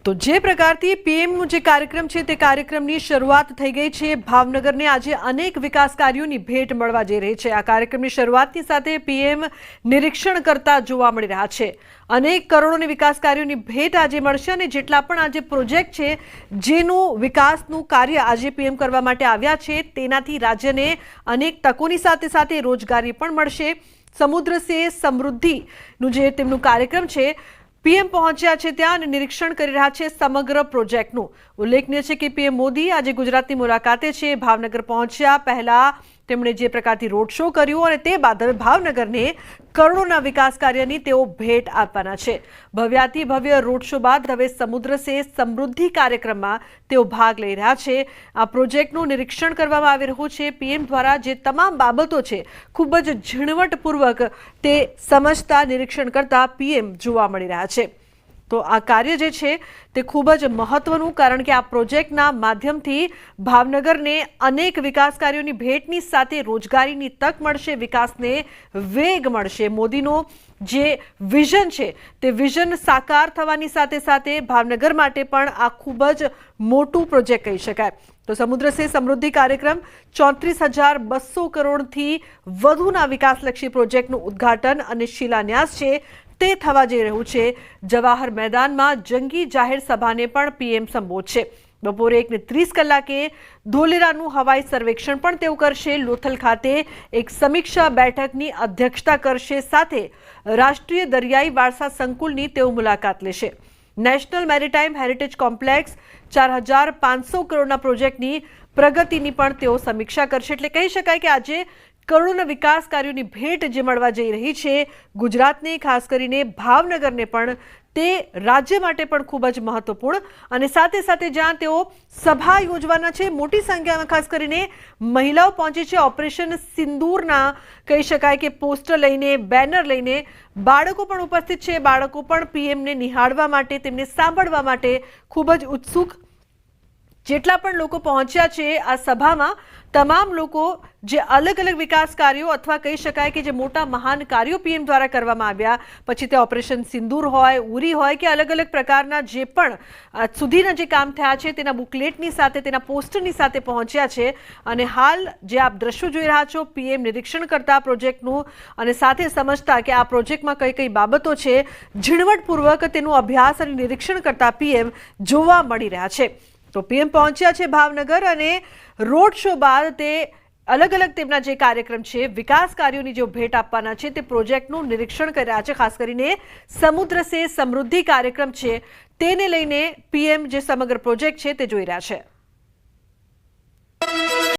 તો જે પ્રકારથી પીએમનો જે કાર્યક્રમ છે તે કાર્યક્રમની શરૂઆત થઈ ગઈ છે। ભાવનગરને આજે અનેક વિકાસ કાર્યોની ભેટ મળવા જઈ રહી છે। આ કાર્યક્રમની શરૂઆતની સાથે પીએમ નિરીક્ષણ કરતા જોવા મળી રહ્યા છે। અનેક કરોડોની વિકાસ કાર્યોની ભેટ આજે મળશે અને જેટલા પણ આજે પ્રોજેક્ટ છે જેનું વિકાસનું કાર્ય આજે પીએમ કરવા માટે આવ્યા છે તેનાથી રાજ્યને અનેક તકોની સાથે સાથે રોજગારી પણ મળશે। સમુદ્ર સે સમૃદ્ધિનું જે તેમનું કાર્યક્રમ છે પીએમ પહોંચ્યા છે ત્યાં અને નિરીક્ષણ કરી રહ્યા છે સમગ્ર પ્રોજેક્ટનું। ઉલ્લેખનીય છે કે પીએમ મોદી આજે ગુજરાતની મુલાકાતે છે। ભાવનગર પહોંચ્યા પહેલા તેમણે જે પ્રકારથી રોડ શો કર્યો અને તે બાદ હવે ભાવનગરને કરોડોના વિકાસ કાર્યની તેઓ ભેટ આપવાના છે। ભવ્યાતિ ભવ્ય રોડ શો બાદ હવે સમુદ્ર સે સમૃદ્ધિ કાર્યક્રમમાં તેઓ ભાગ લઈ રહ્યા છે। આ પ્રોજેક્ટનું નિરીક્ષણ કરવામાં આવી રહ્યું છે। પીએમ દ્વારા જે તમામ બાબતો છે ખૂબ જ ઝીણવટપૂર્વક તે સમજતા નિરીક્ષણ કરતા પીએમ જોવા મળી રહ્યા છે। તો આ કાર્ય જે છે તે ખૂબ જ મહત્વનું, કારણ કે આ પ્રોજેક્ટના માધ્યમથી ભાવનગરને અનેક વિકાસ કાર્યોની ભેટની સાથે રોજગારીની તક મળશે, વિકાસને વેગ મળશે। મોદીનો જે વિઝન છે તે વિઝન સાકાર થવાની સાથે સાથે ભાવનગર માટે પણ આ ખૂબ જ મોટું પ્રોજેક્ટ કહી શકાય। તો સમુદ્ર સે સમૃદ્ધિ કાર્યક્રમ 34,200 કરોડથી વધુના વિકાસલક્ષી પ્રોજેક્ટનું ઉદ્ઘાટન અને શિલાન્યાસ છે તે થવા જઈ રહ્યું છે। જવાહર મેદાનમાં જંગી જાહેર સભાને પણ પીએમ સંબોધશે। બપોરે 1:30 કલાકે ધોલેરાનું હવાઈ સર્વેક્ષણ પણ તેઓ કરશે। લોથલ ખાતે એક સમીક્ષા બેઠકની અધ્યક્ષતા કરશે, સાથે રાષ્ટ્રીય દરિયાઈ વારસા સંકુલની તેઓ મુલાકાત લેશે। નેશનલ મેરીટાઈમ હેરિટેજ કોમ્પ્લેક્સ 4,500 કરોડના પ્રોજેક્ટની પ્રગતિની પણ તેઓ સમીક્ષા કરશે। એટલે કહી શકાય કે આજે કરોડોના વિકાસ કાર્યોની ભેટ જે મળવા જઈ રહી છે ગુજરાતને, ખાસ કરીને ભાવનગરને પણ, તે રાજ્ય માટે પણ ખૂબ જ મહત્વપૂર્ણ અને સાથે સાથે જ્યાં તેઓ સભા યોજવાના છે મોટી સંખ્યામાં ખાસ કરીને મહિલાઓ પહોંચી છે। ઓપરેશન સિંદૂરના કહી શકાય કે પોસ્ટર લઈને, બેનર લઈને બાળકો પણ ઉપસ્થિત છે। બાળકો પણ પીએમને નિહાળવા માટે, તેમને સાંભળવા માટે ખૂબ જ ઉત્સુક। જેટલા પણ લોકો પહોંચ્યા છે આ સભામાં, તમામ લોકો જે અલગ અલગ વિકાસ કાર્યો અથવા કહી શકાય કે જે મોટા મહાન કાર્યો પીએમ દ્વારા કરવામાં આવ્યા, પછી તે ઓપરેશન સિંદૂર હોય, ઉરી હોય કે અલગ અલગ પ્રકારના જે પણ સુધીના જે કામ થયા છે તેના બુકલેટની સાથે, તેના પોસ્ટરની સાથે પહોંચ્યા છે। અને હાલ જે આપ દ્રશ્યો જોઈ રહ્યા છો, પીએમ નિરીક્ષણ કરતા પ્રોજેક્ટનું અને સાથે સમજતા કે આ પ્રોજેક્ટમાં કઈ કઈ બાબતો છે, ઝીણવટપૂર્વક તેનું અભ્યાસ અને નિરીક્ષણ કરતા પીએમ જોવા મળી રહ્યા છે। તો પીએમ પહોંચ્યા છે ભાવનગર અને રોડ શો બાદ તે અલગ અલગ તેમના જે કાર્યક્રમ છે, વિકાસ કાર્યોની જે ભેટ આપવાના છે તે પ્રોજેક્ટનું નિરીક્ષણ કરી રહ્યા છે। ખાસ કરીને સમુદ્ર સે સમૃદ્ધિ કાર્યક્રમ છે તેને લઈને પીએમ જે સમગ્ર પ્રોજેક્ટ છે તે જોઈ રહ્યા છે।